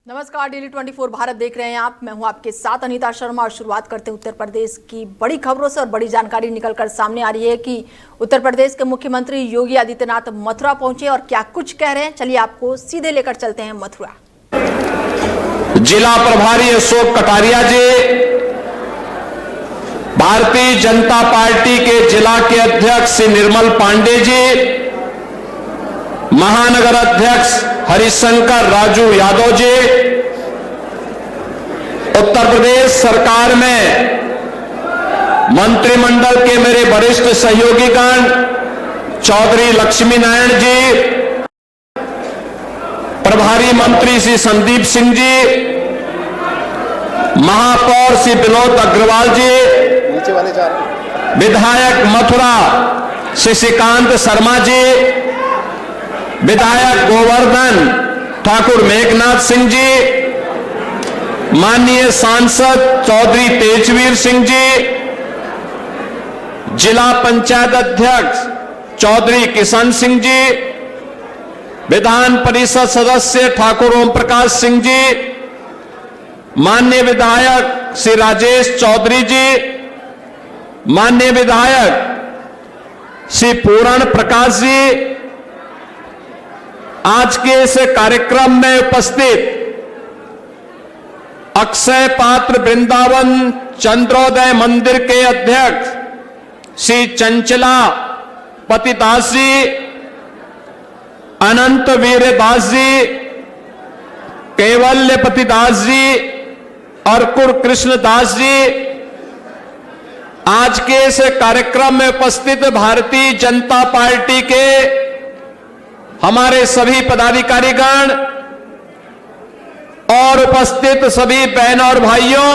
नमस्कार, डेली 24 भारत देख रहे हैं आप। मैं हूं आपके साथ अनीता शर्मा और शुरुआत करते हैं उत्तर प्रदेश की बड़ी खबरों से। और बड़ी जानकारी निकलकर सामने आ रही है कि उत्तर प्रदेश के मुख्यमंत्री योगी आदित्यनाथ मथुरा पहुंचे और क्या कुछ कह रहे हैं, चलिए आपको सीधे लेकर चलते हैं मथुरा। जिला प्रभारी अशोक कटारिया जी, भारतीय जनता पार्टी के जिला के अध्यक्ष श्री निर्मल पांडे जी, महानगर अध्यक्ष हरिशंकर राजू यादव जी, उत्तर प्रदेश सरकार में मंत्रिमंडल के मेरे वरिष्ठ सहयोगीगण चौधरी लक्ष्मी नारायण जी, प्रभारी मंत्री श्री संदीप सिंह जी, महापौर श्री विनोद अग्रवाल जी, विधायक मथुरा श्री श्रीकांत शर्मा जी, विधायक गोवर्धन ठाकुर मेघनाथ सिंह जी, माननीय सांसद चौधरी तेजवीर सिंह जी, जिला पंचायत अध्यक्ष चौधरी किशन सिंह जी, विधान परिषद सदस्य ठाकुर ओम प्रकाश सिंह जी, माननीय विधायक श्री राजेश चौधरी जी, माननीय विधायक श्री पूरण प्रकाश जी, आज के इस कार्यक्रम में उपस्थित अक्षय पात्र वृंदावन चंद्रोदय मंदिर के अध्यक्ष श्री चंचला पतिदास जी, अनंत वीरदास जी, कैवल्य पतिदास जी, अर्कुर कृष्णदास जी, आज के इस कार्यक्रम में उपस्थित भारतीय जनता पार्टी के हमारे सभी पदाधिकारीगण और उपस्थित सभी बहन और भाइयों,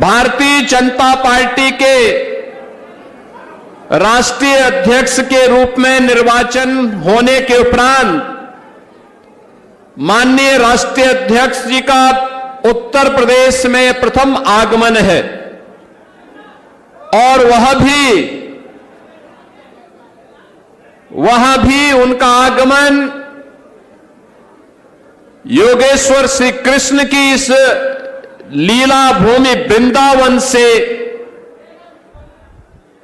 भारतीय जनता पार्टी के राष्ट्रीय अध्यक्ष के रूप में निर्वाचन होने के उपरांत माननीय राष्ट्रीय अध्यक्ष जी का उत्तर प्रदेश में प्रथम आगमन है और वहां भी उनका आगमन योगेश्वर श्री कृष्ण की इस लीला भूमि वृंदावन से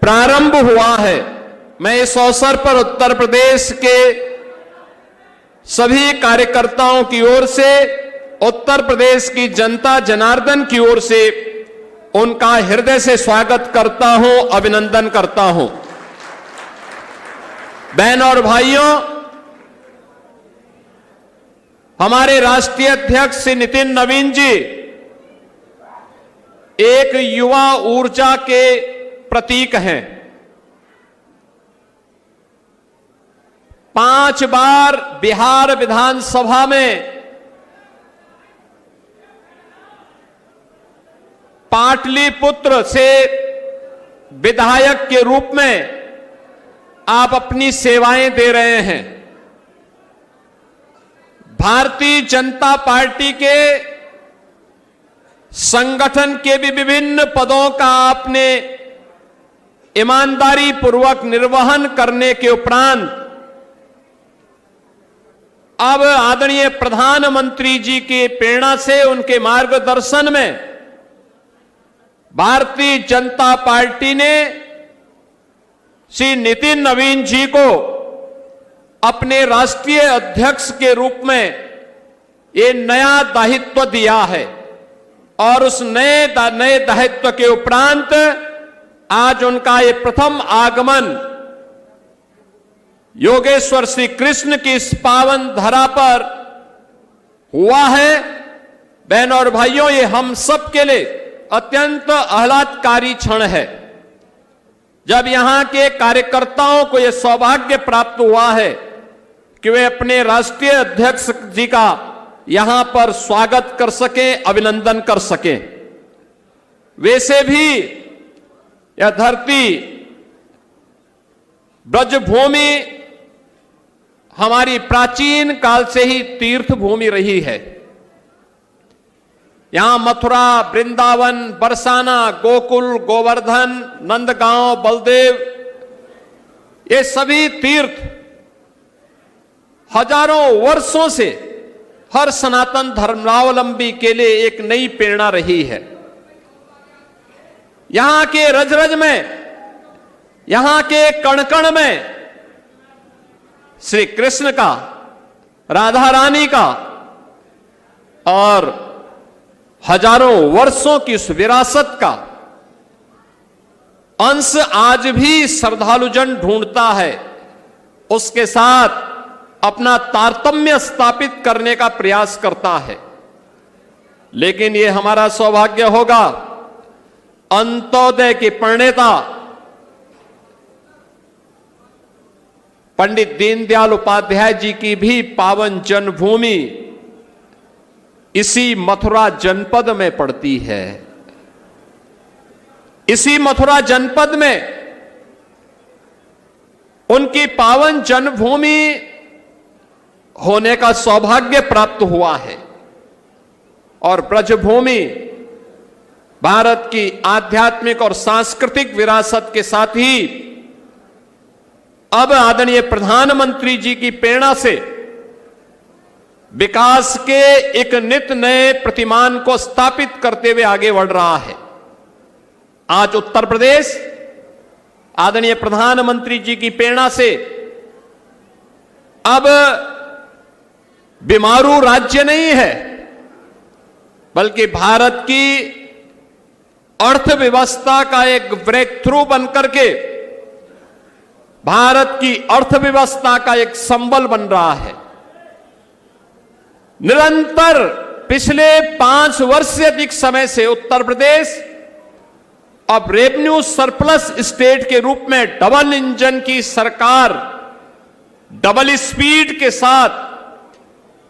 प्रारंभ हुआ है। मैं इस अवसर पर उत्तर प्रदेश के सभी कार्यकर्ताओं की ओर से, उत्तर प्रदेश की जनता जनार्दन की ओर से उनका हृदय से स्वागत करता हूं, अभिनंदन करता हूं। बहन और भाइयों, हमारे राष्ट्रीय अध्यक्ष श्री नितिन नवीन जी एक युवा ऊर्जा के प्रतीक हैं। 5 बार बिहार विधानसभा में पाटलिपुत्र से विधायक के रूप में आप अपनी सेवाएं दे रहे हैं। भारतीय जनता पार्टी के संगठन के भी विभिन्न पदों का आपने ईमानदारी पूर्वक निर्वहन करने के उपरांत अब आदरणीय प्रधानमंत्री जी की प्रेरणा से, उनके मार्गदर्शन में भारतीय जनता पार्टी ने श्री नितिन नवीन जी को अपने राष्ट्रीय अध्यक्ष के रूप में ये नया दायित्व दिया है और उस नए दायित्व के उपरांत आज उनका ये प्रथम आगमन योगेश्वर श्री कृष्ण की इस पावन धरा पर हुआ है। बहन और भाइयों, ये हम सब के लिए अत्यंत आह्लादकारी क्षण है जब यहां के कार्यकर्ताओं को यह सौभाग्य प्राप्त हुआ है कि वे अपने राष्ट्रीय अध्यक्ष जी का यहां पर स्वागत कर सकें, अभिनंदन कर सकें। वैसे भी यह धरती ब्रजभूमि हमारी प्राचीन काल से ही तीर्थ भूमि रही है। यहां मथुरा, वृंदावन, बरसाना, गोकुल, गोवर्धन, नंदगांव, बलदेव, ये सभी तीर्थ हजारों वर्षों से हर सनातन धर्मावलंबी के लिए एक नई प्रेरणा रही है। यहां के रज रज में, यहां के कण कण में श्री कृष्ण का, राधा रानी का और हजारों वर्षों की उस विरासत का अंश आज भी श्रद्धालुजन ढूंढता है, उसके साथ अपना तारतम्य स्थापित करने का प्रयास करता है। लेकिन यह हमारा सौभाग्य होगा, अंत्योदय के प्रणेता पंडित दीनदयाल उपाध्याय जी की भी पावन जन्मभूमि इसी मथुरा जनपद में पड़ती है। इसी मथुरा जनपद में उनकी पावन जन्मभूमि होने का सौभाग्य प्राप्त हुआ है। और ब्रजभूमि भारत की आध्यात्मिक और सांस्कृतिक विरासत के साथ ही अब आदरणीय प्रधानमंत्री जी की प्रेरणा से विकास के एक नित नए प्रतिमान को स्थापित करते हुए आगे बढ़ रहा है। आज उत्तर प्रदेश आदरणीय प्रधानमंत्री जी की प्रेरणा से अब बीमारू राज्य नहीं है, बल्कि भारत की अर्थव्यवस्था का एक ब्रेक थ्रू बनकर के भारत की अर्थव्यवस्था का एक संबल बन रहा है। निरंतर पिछले 5 वर्ष से अधिक समय से उत्तर प्रदेश अब रेवेन्यू सरप्लस स्टेट के रूप में डबल इंजन की सरकार, डबल स्पीड के साथ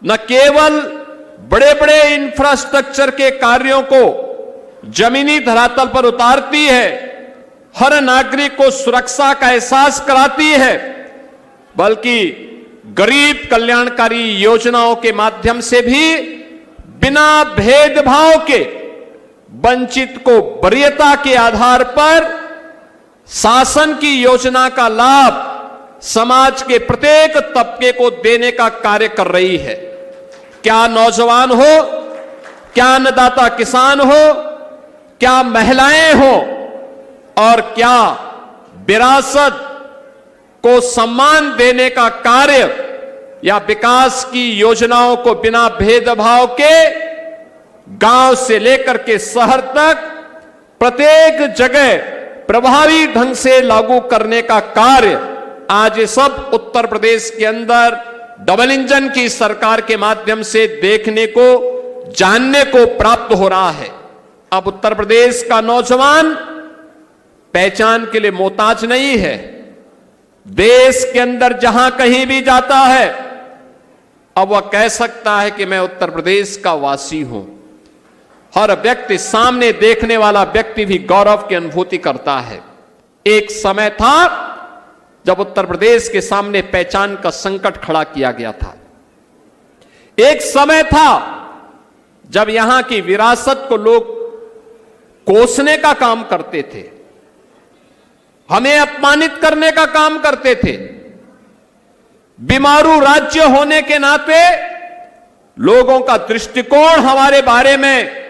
न केवल बड़े बड़े इंफ्रास्ट्रक्चर के कार्यों को जमीनी धरातल पर उतारती है, हर नागरिक को सुरक्षा का एहसास कराती है, बल्कि गरीब कल्याणकारी योजनाओं के माध्यम से भी बिना भेदभाव के वंचित को वरीयता के आधार पर शासन की योजना का लाभ समाज के प्रत्येक तबके को देने का कार्य कर रही है। क्या नौजवान हो, क्या अन्नदाता किसान हो, क्या महिलाएं हो और क्या विरासत को सम्मान देने का कार्य या विकास की योजनाओं को बिना भेदभाव के गांव से लेकर के शहर तक प्रत्येक जगह प्रभावी ढंग से लागू करने का कार्य आज सब उत्तर प्रदेश के अंदर डबल इंजन की सरकार के माध्यम से देखने को, जानने को प्राप्त हो रहा है। अब उत्तर प्रदेश का नौजवान पहचान के लिए मोहताज नहीं है। देश के अंदर जहां कहीं भी जाता है अब वह कह सकता है कि मैं उत्तर प्रदेश का वासी हूं। हर व्यक्ति, सामने देखने वाला व्यक्ति भी गौरव की अनुभूति करता है। एक समय था जब उत्तर प्रदेश के सामने पहचान का संकट खड़ा किया गया था। एक समय था जब यहां की विरासत को लोग कोसने का काम करते थे, हमें अपमानित करने का काम करते थे। बीमारू राज्य होने के नाते लोगों का दृष्टिकोण हमारे बारे में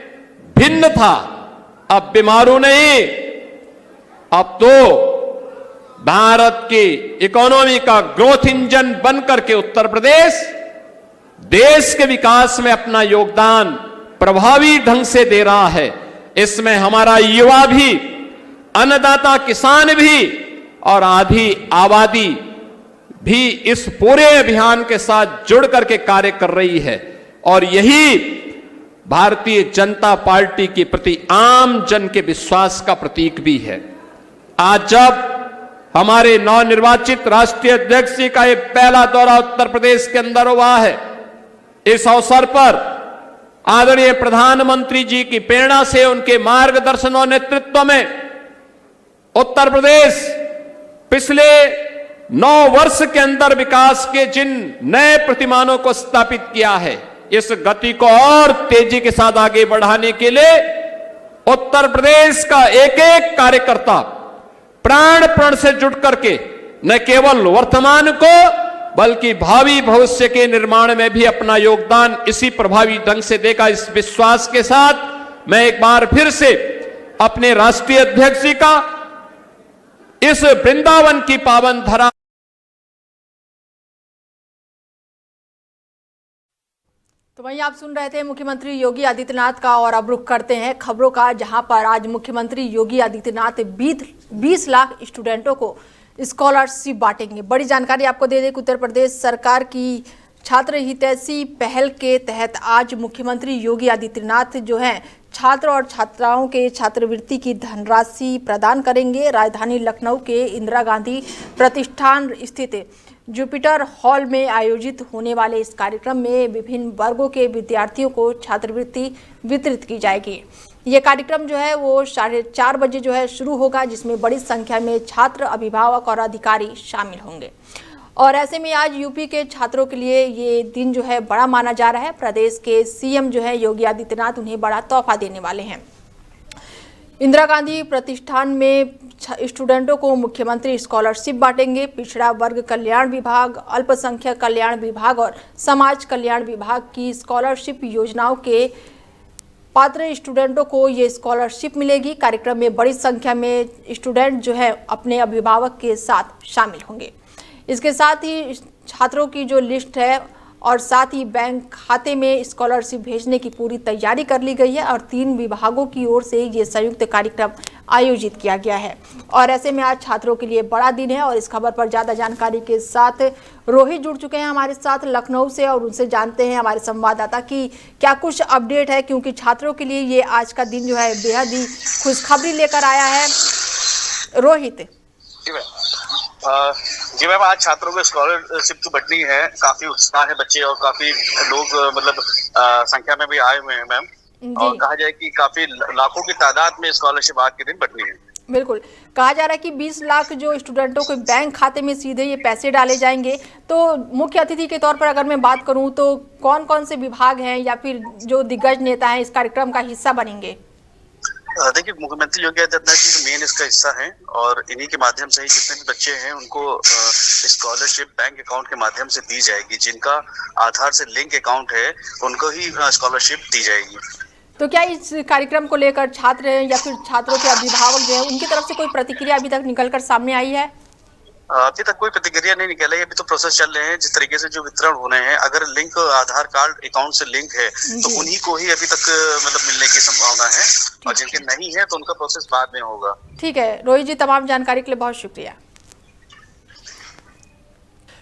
भिन्न था। अब बीमारू नहीं, अब तो भारत की इकोनॉमी का ग्रोथ इंजन बनकर के उत्तर प्रदेश देश के विकास में अपना योगदान प्रभावी ढंग से दे रहा है। इसमें हमारा युवा भी, अन्नदाता किसान भी और आधी आबादी भी इस पूरे अभियान के साथ जुड़ करके कार्य कर रही है। और यही भारतीय जनता पार्टी के प्रति आम जन के विश्वास का प्रतीक भी है। आज जब हमारे नवनिर्वाचित राष्ट्रीय अध्यक्ष जी का एक पहला दौरा उत्तर प्रदेश के अंदर हुआ है, इस अवसर पर आदरणीय प्रधानमंत्री जी की प्रेरणा से, उनके मार्गदर्शन और नेतृत्व में उत्तर प्रदेश पिछले 9 वर्ष के अंदर विकास के जिन नए प्रतिमानों को स्थापित किया है, इस गति को और तेजी के साथ आगे बढ़ाने के लिए उत्तर प्रदेश का एक एक कार्यकर्ता प्राण प्रण से जुट करके न केवल वर्तमान को बल्कि भावी भविष्य के निर्माण में भी अपना योगदान इसी प्रभावी ढंग से देगा। इस विश्वास के साथ मैं एक बार फिर से अपने राष्ट्रीय अध्यक्ष जी का इस वृंदावन की पावन धरा तो वहीं आप सुन रहे थे मुख्यमंत्री योगी आदित्यनाथ का। और अब रुख करते हैं खबरों का, जहां पर आज मुख्यमंत्री योगी आदित्यनाथ 20 लाख स्टूडेंटों को स्कॉलरशिप बांटेंगे। बड़ी जानकारी आपको दे दें कि उत्तर प्रदेश सरकार की छात्र हितैषी पहल के तहत आज मुख्यमंत्री योगी आदित्यनाथ जो हैं छात्र और छात्राओं के छात्रवृत्ति की धनराशि प्रदान करेंगे। राजधानी लखनऊ के इंदिरा गांधी प्रतिष्ठान स्थित जुपिटर हॉल में आयोजित होने वाले इस कार्यक्रम में विभिन्न वर्गों के विद्यार्थियों को छात्रवृत्ति वितरित की जाएगी। ये कार्यक्रम जो है वो 4:30 बजे जो है शुरू होगा, जिसमें बड़ी संख्या में छात्र, अभिभावक और अधिकारी शामिल होंगे। और ऐसे में आज यूपी के छात्रों के लिए ये दिन जो है बड़ा माना जा रहा है। प्रदेश के सीएम जो है योगी आदित्यनाथ उन्हें बड़ा तोहफा देने वाले हैं। इंदिरा गांधी प्रतिष्ठान में स्टूडेंटों को मुख्यमंत्री स्कॉलरशिप बांटेंगे। पिछड़ा वर्ग कल्याण विभाग, अल्पसंख्यक कल्याण विभाग और समाज कल्याण विभाग की स्कॉलरशिप योजनाओं के पात्र स्टूडेंटों को ये स्कॉलरशिप मिलेगी। कार्यक्रम में बड़ी संख्या में स्टूडेंट जो है अपने अभिभावक के साथ शामिल होंगे। इसके साथ ही छात्रों की जो लिस्ट है और साथ ही बैंक खाते में स्कॉलरशिप भेजने की पूरी तैयारी कर ली गई है और 3 विभागों की ओर से ये संयुक्त कार्यक्रम आयोजित किया गया है। और ऐसे में आज छात्रों के लिए बड़ा दिन है। और इस खबर पर ज़्यादा जानकारी के साथ रोहित जुड़ चुके हैं हमारे साथ लखनऊ से, और उनसे जानते हैं हमारे संवाददाता की क्या कुछ अपडेट है, क्योंकि छात्रों के लिए ये आज का दिन जो है बेहद ही खुशखबरी लेकर आया है। रोहित। जी मैम, आज छात्रों को स्कॉलरशिप की बंटनी है। काफी उत्साह है बच्चे और काफी लोग मतलब संख्या में भी आए हुए हैं मैम। और कहा जाए कि काफी लाखों की तादाद में स्कॉलरशिप आज के दिन बंटनी है। बिल्कुल, कहा जा रहा है कि 20 लाख जो स्टूडेंटों के बैंक खाते में सीधे ये पैसे डाले जाएंगे। तो मुख्य अतिथि के तौर पर अगर मैं बात करूं तो कौन कौन से विभाग हैं या फिर जो दिग्गज नेता हैं इस कार्यक्रम का हिस्सा बनेंगे? देखिए, मुख्यमंत्री योगी आदित्यनाथ जी मेन इसका हिस्सा हैं और इन्हीं के माध्यम से ही जितने भी बच्चे हैं उनको स्कॉलरशिप बैंक अकाउंट के माध्यम से दी जाएगी। जिनका आधार से लिंक अकाउंट है उनको ही स्कॉलरशिप दी जाएगी। तो क्या इस कार्यक्रम को लेकर छात्र हैं या फिर छात्रों के अभिभावक जो है उनकी तरफ से कोई प्रतिक्रिया अभी तक निकलकर सामने आई है? अभी तक कोई प्रतिक्रिया नहीं निकला है। अभी तो प्रोसेस चल रहे हैं। जिस तरीके से जो वितरण होने हैं, अगर लिंक आधार कार्ड अकाउंट से लिंक है तो उन्हीं को ही अभी तक मतलब मिलने की संभावना है, और जिनके नहीं है तो उनका प्रोसेस बाद में होगा। ठीक है रोहित जी, तमाम जानकारी के लिए बहुत शुक्रिया।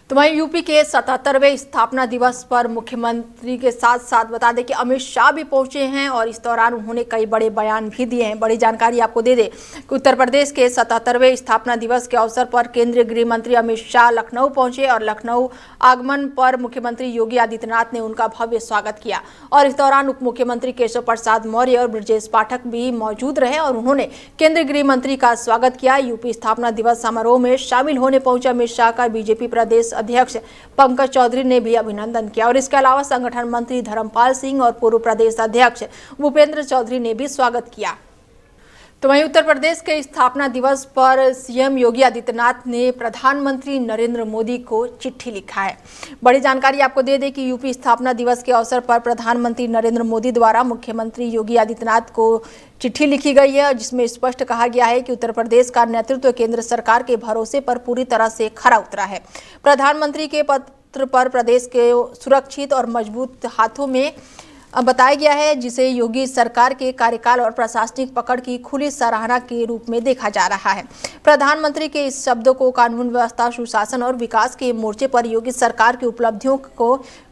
तो वहीं यूपी के 77वें स्थापना दिवस पर मुख्यमंत्री के साथ साथ बता दें कि अमित शाह भी पहुंचे हैं और इस दौरान उन्होंने कई बड़े बयान भी दिए हैं। बड़ी जानकारी आपको दे दें कि उत्तर प्रदेश के 77वें स्थापना दिवस के अवसर पर केंद्रीय गृह मंत्री अमित शाह लखनऊ पहुंचे और लखनऊ आगमन पर मुख्यमंत्री योगी आदित्यनाथ ने उनका भव्य स्वागत किया। और इस दौरान उप मुख्यमंत्री केशव प्रसाद मौर्य और ब्रजेश पाठक भी मौजूद रहे और उन्होंने केंद्रीय गृह मंत्री का स्वागत किया। यूपी स्थापना दिवस समारोह में शामिल होने पहुंचे अमित शाह का बीजेपी प्रदेश अध्यक्ष पंकज चौधरी ने भी अभिनंदन किया। और इसके अलावा संगठन मंत्री धर्मपाल सिंह और पूर्व प्रदेश अध्यक्ष भूपेंद्र चौधरी ने भी स्वागत किया। तो वहीं उत्तर प्रदेश के स्थापना दिवस पर सीएम योगी आदित्यनाथ ने प्रधानमंत्री नरेंद्र मोदी को चिट्ठी लिखा है। बड़ी जानकारी आपको दे दें कि यूपी स्थापना दिवस के अवसर पर प्रधानमंत्री नरेंद्र मोदी द्वारा मुख्यमंत्री योगी आदित्यनाथ को चिट्ठी लिखी गई है, जिसमें स्पष्ट कहा गया है कि उत्तर प्रदेश का नेतृत्व केंद्र सरकार के भरोसे पर पूरी तरह से खरा उतरा है। प्रधानमंत्री के पत्र पर प्रदेश के सुरक्षित और मजबूत हाथों में बताया गया है, जिसे योगी सरकार के कार्यकाल और प्रशासनिक पकड़ की खुली सराहना के रूप में देखा जा रहा है। प्रधानमंत्री के इस शब्दों को कानून व्यवस्था, सुशासन और विकास के मोर्चे पर योगी सरकार की उपलब्धियों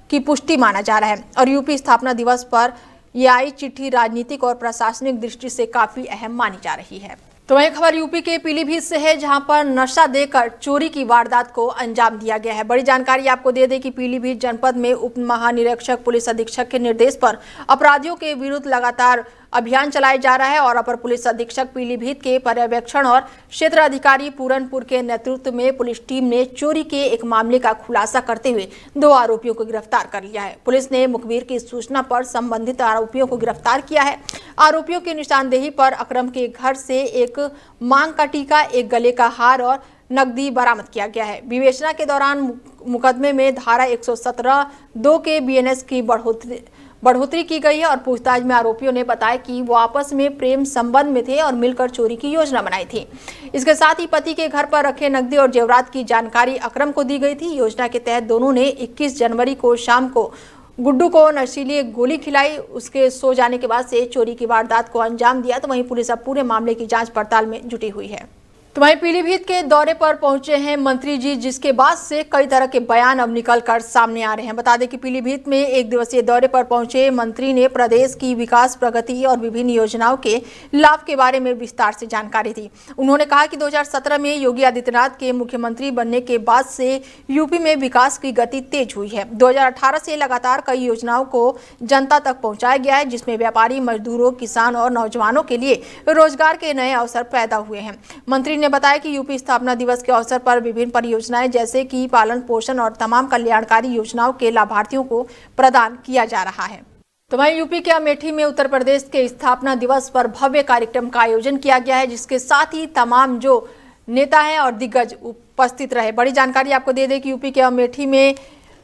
की पुष्टि माना जा रहा है। और यूपी स्थापना दिवस पर यह आई चिट्ठी राजनीतिक और प्रशासनिक दृष्टि से काफी अहम मानी जा रही है। तो वही खबर यूपी के पीलीभीत से है, जहां पर नशा देकर चोरी की वारदात को अंजाम दिया गया है। बड़ी जानकारी आपको दे दें कि पीलीभीत जनपद में उप महानिरीक्षक पुलिस अधीक्षक के निर्देश पर अपराधियों के विरुद्ध लगातार अभियान चलाया जा रहा है और अपर पुलिस अधीक्षक पीलीभीत के पर्यवेक्षण और क्षेत्र अधिकारी पूरनपुर के नेतृत्व में पुलिस टीम ने चोरी के एक मामले का खुलासा करते हुए 2 आरोपियों को गिरफ्तार कर लिया है। पुलिस ने मुखबिर की सूचना पर संबंधित आरोपियों को गिरफ्तार किया है। आरोपियों की निशानदेही पर अकरम के घर से एक मांग का टीका, एक गले का हार और नकदी बरामद किया गया है। विवेचना के दौरान मुकदमे में धारा 117(2) के बीएनएस की बढ़ोतरी की गई है और पूछताछ में आरोपियों ने बताया कि वो आपस में प्रेम संबंध में थे और मिलकर चोरी की योजना बनाई थी। इसके साथ ही पति के घर पर रखे नकदी और जेवरात की जानकारी अकरम को दी गई थी। योजना के तहत दोनों ने 21 जनवरी को शाम को गुड्डू को नशीली गोली खिलाई। उसके सो जाने के बाद से चोरी की वारदात को अंजाम दिया। तो वहीं पुलिस अब पूरे मामले की जांच पड़ताल में जुटी हुई है। तो वहीं पीलीभीत के दौरे पर पहुंचे हैं मंत्री जी, जिसके बाद से कई तरह के बयान अब निकलकर सामने आ रहे हैं। बता दें कि पीलीभीत में एक दिवसीय दौरे पर पहुंचे मंत्री ने प्रदेश की विकास प्रगति और विभिन्न योजनाओं के लाभ के बारे में विस्तार से जानकारी दी। उन्होंने कहा कि 2017 में योगी आदित्यनाथ के मुख्यमंत्री बनने के बाद से यूपी में विकास की गति तेज हुई है। 2018 से लगातार कई योजनाओं को जनता तक पहुंचाया गया है, जिसमें व्यापारी, मजदूरों, किसान और नौजवानों के लिए रोजगार के नए अवसर पैदा हुए हैं। मंत्री ने बताया कि यूपी स्थापना दिवस के अवसर पर विभिन्न परियोजनाएं जैसे कि पालन पोषण और तमाम कल्याणकारी योजनाओं के लाभार्थियों को प्रदान किया जा रहा है। तो वहीं यूपी के अमेठी में उत्तर प्रदेश के स्थापना दिवस पर भव्य कार्यक्रम का आयोजन किया गया है, जिसके साथ ही तमाम जो नेता हैं और दिग्गज उपस्थित रहे। बड़ी जानकारी आपको दे दें कि यूपी के अमेठी में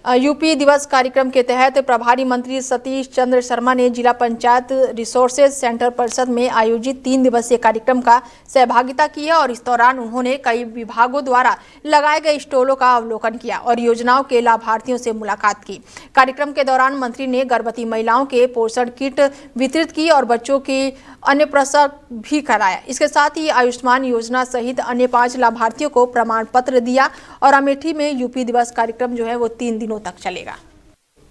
यूपी दिवस कार्यक्रम के तहत प्रभारी मंत्री सतीश चंद्र शर्मा ने जिला पंचायत रिसोर्सेज सेंटर परिषद में आयोजित 3 दिवसीय कार्यक्रम का सहभागिता की है और इस दौरान उन्होंने कई विभागों द्वारा लगाए गए स्टॉलों का अवलोकन किया और योजनाओं के लाभार्थियों से मुलाकात की। कार्यक्रम के दौरान मंत्री ने गर्भवती महिलाओं के पोषण किट वितरित की और बच्चों के अन्य प्रसव भी कराया। इसके साथ ही आयुष्मान योजना सहित अन्य 5 लाभार्थियों को प्रमाण पत्र दिया और अमेठी में यूपी दिवस कार्यक्रम जो है वो 3 दिनों तक चलेगा।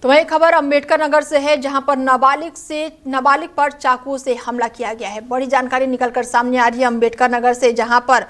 तो वही खबर अंबेडकर नगर से है, जहां पर नाबालिग पर चाकू से हमला किया गया है। बड़ी जानकारी निकलकर सामने आ रही है अंबेडकर नगर से, जहां पर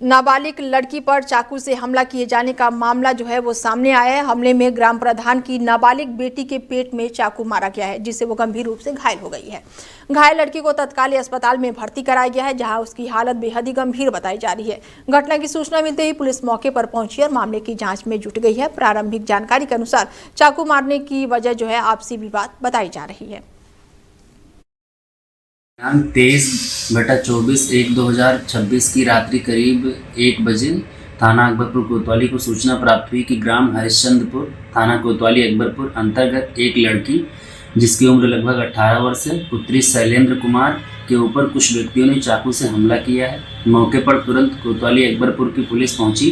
नाबालिग लड़की पर चाकू से हमला किए जाने का मामला जो है वो सामने आया है। हमले में ग्राम प्रधान की नाबालिग बेटी के पेट में चाकू मारा गया है, जिससे वो गंभीर रूप से घायल हो गई है। घायल लड़की को तत्काल अस्पताल में भर्ती कराया गया है, जहां उसकी हालत बेहद ही गंभीर बताई जा रही है। घटना की सूचना मिलते ही पुलिस मौके पर पहुंची और मामले की जांच में जुट गई है। प्रारंभिक जानकारी के अनुसार चाकू मारने की वजह जो है आपसी विवाद बताई जा रही है। 23/24/2026 की रात्रि करीब 1 बजे थाना अकबरपुर कोतवाली को सूचना प्राप्त हुई कि ग्राम हरिश्चंद्रपुर, थाना कोतवाली अकबरपुर अंतर्गत एक लड़की जिसकी उम्र लगभग 18 वर्ष है, पुत्री शैलेंद्र कुमार के ऊपर कुछ व्यक्तियों ने चाकू से हमला किया है। मौके पर तुरंत कोतवाली अकबरपुर की पुलिस पहुंची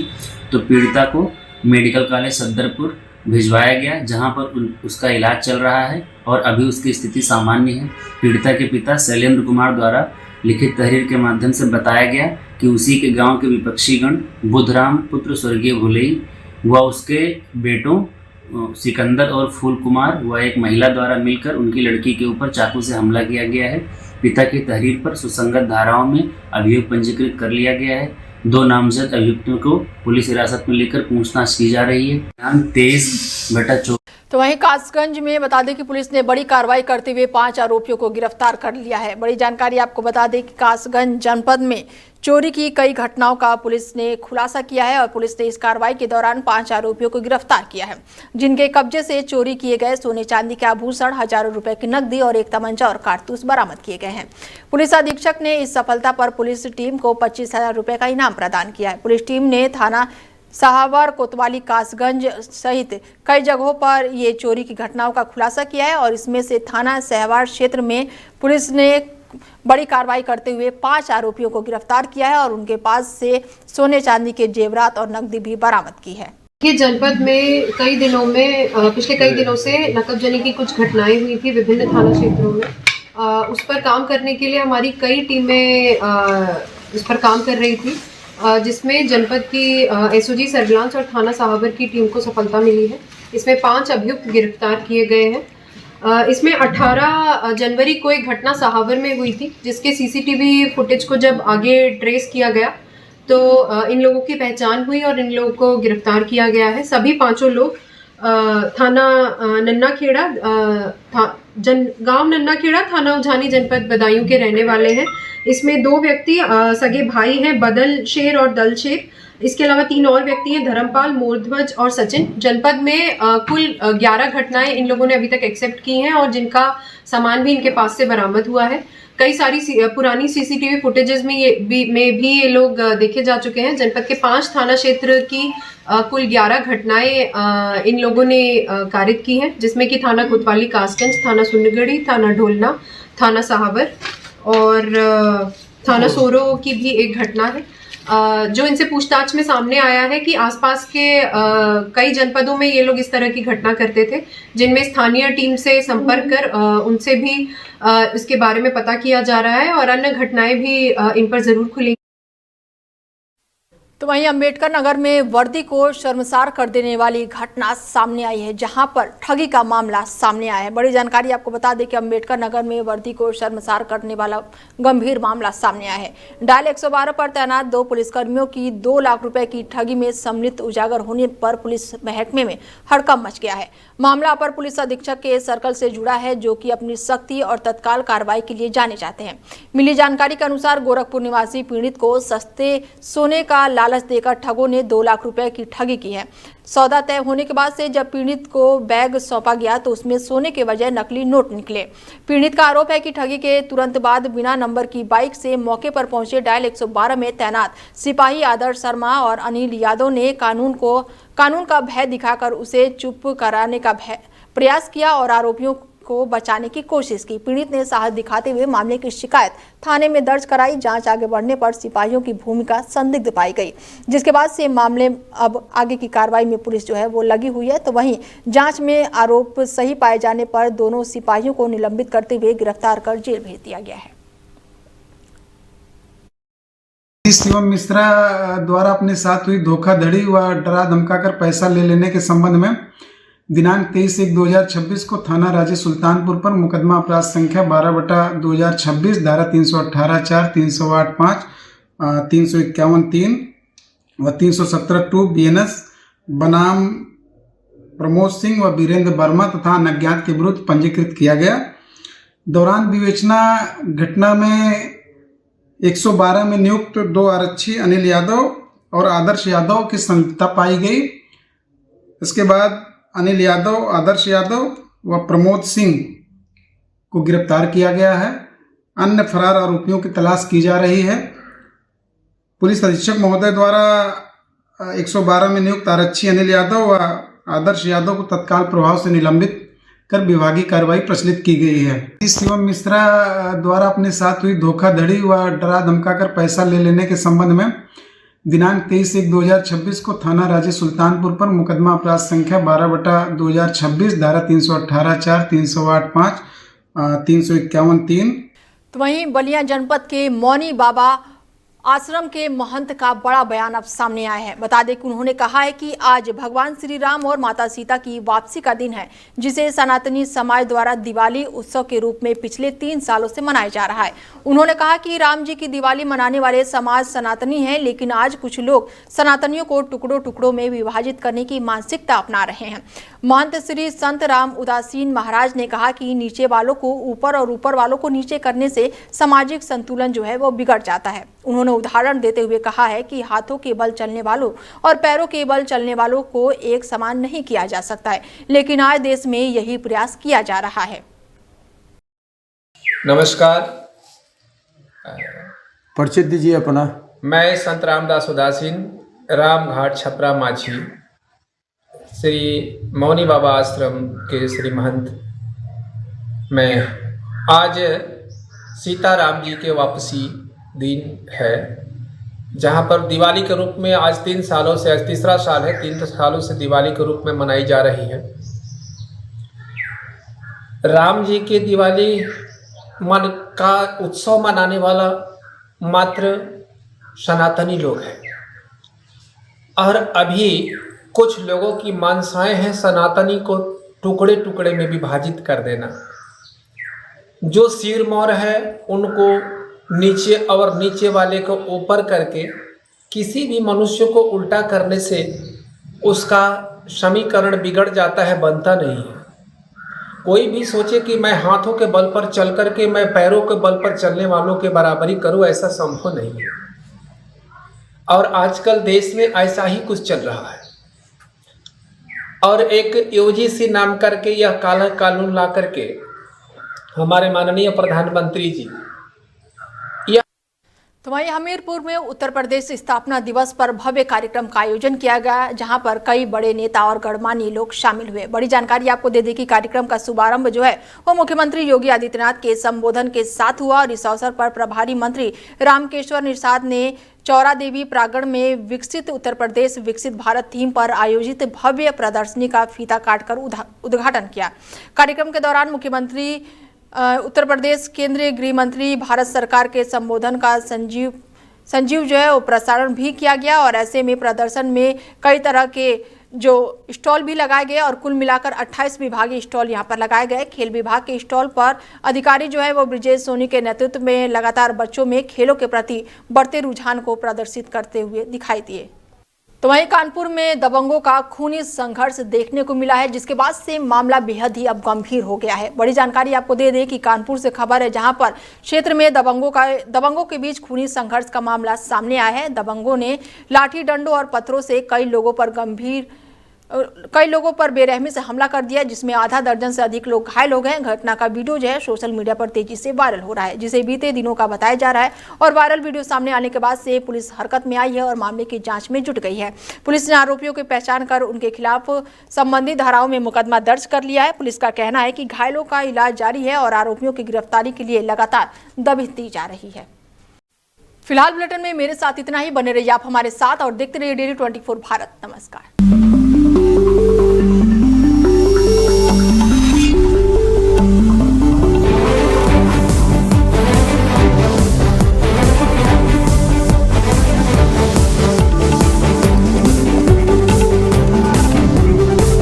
तो पीड़िता को मेडिकल कॉलेज सदरपुर भिजवाया गया, जहां पर उसका इलाज चल रहा है और अभी उसकी स्थिति सामान्य है। पीड़िता के पिता शैलेंद्र कुमार द्वारा लिखित तहरीर के माध्यम से बताया गया कि उसी के गांव के विपक्षी गण बुधराम पुत्र स्वर्गीय भुलई व उसके बेटों सिकंदर और फूल कुमार व एक महिला द्वारा मिलकर उनकी लड़की के ऊपर चाकू से हमला किया गया है। पिता की तहरीर पर सुसंगत धाराओं में अभियोग पंजीकृत कर लिया गया है। 2 नामजद अभियुक्तों को पुलिस हिरासत में लेकर पूछताछ की जा रही है। 23/24। तो वहीं कासगंज में बता दें कि पुलिस ने बड़ी कार्रवाई करते हुए 5 आरोपियों को गिरफ्तार कर लिया है। बड़ी जानकारी आपको बता दें कि कासगंज जनपद में चोरी की कई घटनाओं का पुलिस ने खुलासा किया है और पुलिस ने इस कार्रवाई के दौरान 5 आरोपियों को गिरफ्तार किया है, जिनके कब्जे से चोरी किए गए सोने चांदी के आभूषण, हजारों रुपए की नकदी और एक तमंचा और कारतूस बरामद किए गए हैं। पुलिस अधीक्षक ने इस सफलता पर पुलिस टीम को 25,000 रुपए का इनाम प्रदान किया है। पुलिस टीम ने थाना साहवर, कोतवाली, कासगंज सहित कई जगहों पर ये चोरी की घटनाओं का खुलासा किया है और इसमें से थाना साहवर क्षेत्र में पुलिस ने बड़ी कार्रवाई करते हुए 5 आरोपियों को गिरफ्तार किया है और उनके पास से सोने चांदी के जेवरात और नकदी भी बरामद की है। कि जनपद में पिछले कई दिनों से नकबजनी की कुछ घटनाएं हुई थी विभिन्न थाना क्षेत्रों में। उस पर काम करने के लिए हमारी कई टीमें इस पर काम कर रही थी, जिसमें जनपद की एसओजी सर्विलांस और थाना साहबर की टीम को सफलता मिली है। इसमें 5 अभियुक्त गिरफ्तार किए गए हैं। इसमें 18 जनवरी को एक घटना साहबर में हुई थी, जिसके सीसीटीवी फुटेज को जब आगे ट्रेस किया गया तो इन लोगों की पहचान हुई और इन लोगों को गिरफ्तार किया गया है। सभी 5 लोग थाना नन्नाखेड़ा गांव नन्नाखेड़ा, थाना उझानी, जनपद बदायूं के रहने वाले हैं। इसमें 2 व्यक्ति सगे भाई हैं, बदल शेर और दल शेर। इसके अलावा 3 और व्यक्ति हैं, धर्मपाल, मोरध्वज और सचिन। जनपद में कुल 11 घटनाएं इन लोगों ने अभी तक एक्सेप्ट की हैं और जिनका सामान भी इनके पास से बरामद हुआ है। कई सारी पुरानी सीसीटीवी फुटेजेस में भी ये लोग देखे जा चुके हैं। जनपद के 5 थाना क्षेत्र की कुल 11 घटनाएं इन लोगों ने कारित की हैं, जिसमें कि थाना कोतवाली कासगंज, थाना सुन्नगढ़ी, थाना ढोलना, थाना साहबर और थाना सोरो की भी एक घटना है। जो इनसे पूछताछ में सामने आया है कि आसपास के कई जनपदों में ये लोग इस तरह की घटना करते थे, जिनमें स्थानीय टीम से संपर्क कर उनसे भी इसके बारे में पता किया जा रहा है और अन्य घटनाएं भी इन पर जरूर खुलेंगी। तो वहीं अंबेडकर नगर में वर्दी को शर्मसार कर देने वाली घटना सामने आई है, जहां पर ठगी का मामला सामने आया है। बड़ी जानकारी आपको बता दें कि अंबेडकर नगर में वर्दी को शर्मसार करने वाला गंभीर मामला सामने आया है। डायल 112 पर तैनात 2 पुलिसकर्मियों की 2 लाख रुपए की ठगी में सम्मिलित उजागर होने पर पुलिस महकमे में हड़कंप मच गया है। मामला अपर पुलिस अधीक्षक के सर्कल से जुड़ा है, जो कि अपनी सख्ती और तत्काल कार्रवाई के लिए जाने जाते हैं। मिली जानकारी के अनुसार गोरखपुर निवासी पीड़ित को सस्ते सोने का लालच देकर ठगों ने 2 लाख रुपए की ठगी की है। सौदा तय होने के बाद से जब पीड़ित को बैग सौंपा गया तो उसमें सोने के बजाय नकली नोट निकले। पीड़ित का आरोप है कि ठगी के तुरंत बाद बिना नंबर की बाइक से मौके पर पहुंचे डायल 112 में तैनात सिपाही आदर्श शर्मा और अनिल यादव ने कानून का भय दिखाकर उसे चुप कराने का प्रयास किया और आरोपियों को बचाने की कोशिश की। पीड़ित ने साहस दिखाते हुए मामले की शिकायत थाने में दर्ज कराई। जांच आगे बढ़ने पर सिपाहियों की भूमिका संदिग्ध पाई गई, जिसके बाद से मामले अब आगे की कार्रवाई में पुलिस जो है वो लगी हुई है। तो वहीं जांच में आरोप सही पाए जाने पर दोनों सिपाहियों को निलंबित करते हुए गिरफ्तार कर जेल भेज दिया गया है। शिवम मिश्रा द्वारा अपने साथ हुई धोखाधड़ी व डरा धमकाकर पैसा ले लेने के संबंध में दिनांक 23/1/2026 को थाना राजे सुल्तानपुर पर मुकदमा अपराध संख्या 12/2026 धारा 318(4), 308(5), 351(3) व 317(2) BNS बनाम प्रमोद सिंह व वीरेंद्र वर्मा तथा अज्ञात के विरुद्ध पंजीकृत किया गया। दौरान विवेचना घटना में 112 में नियुक्त 2 आरक्षी अनिल यादव और आदर्श यादव की संलिप्तता पाई गई। इसके बाद अनिल यादव, आदर्श यादव व प्रमोद सिंह को गिरफ्तार किया गया है। अन्य फरार आरोपियों की तलाश की जा रही है। पुलिस अधीक्षक महोदय द्वारा 112 में नियुक्त आरक्षी अनिल यादव व आदर्श यादव को तत्काल प्रभाव से निलंबित कर विभागीय कार्रवाई प्रचलित की गई है। शिवम मिश्रा द्वारा अपने साथ हुई धोखाधड़ी व डरा धमकाकर पैसा ले लेने के संबंध में दिनांक 23/1/2026 को थाना राजे सुल्तानपुर पर मुकदमा अपराध संख्या 12/2026 धारा 318(4), 308(5), 351(3। तो वहीं बलिया जनपद के मौनी बाबा आश्रम के महंत का बड़ा बयान अब सामने आया है। बता दें कि उन्होंने कहा है कि आज भगवान श्री राम और माता सीता की वापसी का दिन है, जिसे सनातनी समाज द्वारा दिवाली उत्सव के रूप में पिछले 3 सालों से मनाया जा रहा है। उन्होंने कहा कि राम जी की दिवाली मनाने वाले समाज सनातनी है, लेकिन आज कुछ लोग सनातनियों को टुकड़ों टुकड़ों में विभाजित करने की मानसिकता अपना रहे हैं। महंत श्री संत राम उदासीन महाराज ने कहा कि नीचे वालों को ऊपर और ऊपर वालों को नीचे करने से सामाजिक संतुलन जो है वो बिगड़ जाता है। उन्होंने उदाहरण देते हुए कहा है कि हाथों के बल चलने वालों और पैरों के बल चलने वालों को एक समान नहीं किया जा सकता है, लेकिन आज देश में यही प्रयास किया जा रहा है। नमस्कार, परिचय दीजिए अपना। मैं संत रामदास उदासीन, रामघाट छपरा माझी, श्री मौनी बाबा आश्रम के श्री महंत। मैं आज सीताराम जी के वापसी दिन है, जहां पर दिवाली के रूप में आज 3 सालों से, आज तीसरा साल है, 3 सालों से दिवाली के रूप में मनाई जा रही है। राम जी की दिवाली मन का उत्सव मनाने वाला मात्र सनातनी लोग हैं, और अभी कुछ लोगों की मानसाएं हैं सनातनी को टुकड़े टुकड़े में विभाजित कर देना। जो सिरमौर है उनको नीचे और नीचे वाले को ऊपर करके किसी भी मनुष्य को उल्टा करने से उसका समीकरण बिगड़ जाता है, बनता नहीं है। कोई भी सोचे कि मैं हाथों के बल पर चल करके मैं पैरों के बल पर चलने वालों के बराबरी करूं, ऐसा संभव नहीं है। और आजकल देश में ऐसा ही कुछ चल रहा है। और एक यूजीसी नाम करके यह काला कानून ला करके हमारे माननीय प्रधानमंत्री जी तो वहीं हमीरपुर में उत्तर प्रदेश स्थापना दिवस पर भव्य कार्यक्रम का आयोजन किया गया, जहां पर कई बड़े नेता और गणमान्य लोग शामिल हुए। बड़ी जानकारी आपको दे दें कि कार्यक्रम का शुभारंभ जो है वो मुख्यमंत्री योगी आदित्यनाथ के संबोधन के साथ हुआ और इस अवसर पर प्रभारी मंत्री रामकेश्वर निषाद ने चौरा देवी प्रांगण में विकसित उत्तर प्रदेश विकसित भारत थीम पर आयोजित भव्य प्रदर्शनी का फीता काटकर उद्घाटन किया। कार्यक्रम के दौरान मुख्यमंत्री उत्तर प्रदेश केंद्रीय गृह मंत्री भारत सरकार के संबोधन का संजीव जो है वो प्रसारण भी किया गया और ऐसे में प्रदर्शन में कई तरह के जो स्टॉल भी लगाए गए और कुल मिलाकर 28 विभागीय स्टॉल यहां पर लगाए गए। खेल विभाग के स्टॉल पर अधिकारी जो है वो ब्रिजेश सोनी के नेतृत्व में लगातार बच्चों में खेलों के प्रति बढ़ते रुझान को प्रदर्शित करते हुए दिखाई दिए। तो वहीं कानपुर में दबंगों का खूनी संघर्ष देखने को मिला है, जिसके बाद से मामला बेहद ही अब गंभीर हो गया है। बड़ी जानकारी आपको दे दें कि कानपुर से खबर है, जहां पर क्षेत्र में दबंगों के बीच खूनी संघर्ष का मामला सामने आया है। दबंगों ने लाठी डंडों और पत्थरों से कई लोगों पर बेरहमी से हमला कर दिया, जिसमें आधा दर्जन से अधिक लोग घायल हो गए। घटना का वीडियो जो है सोशल मीडिया पर तेजी से वायरल हो रहा है, जिसे बीते दिनों का बताया जा रहा है और वायरल वीडियो सामने आने के बाद से पुलिस हरकत में आई है और मामले की जांच में जुट गई है। पुलिस ने आरोपियों की पहचान कर उनके खिलाफ संबंधित धाराओं में मुकदमा दर्ज कर लिया है। पुलिस का कहना है कि घायलों का इलाज जारी है और आरोपियों की गिरफ्तारी के लिए लगातार दबिश दी जा रही है। फिलहाल बुलेटिन में मेरे साथ इतना ही। बने रहिए आप हमारे साथ और देखते रहिए डेली 24 भारत। नमस्कार।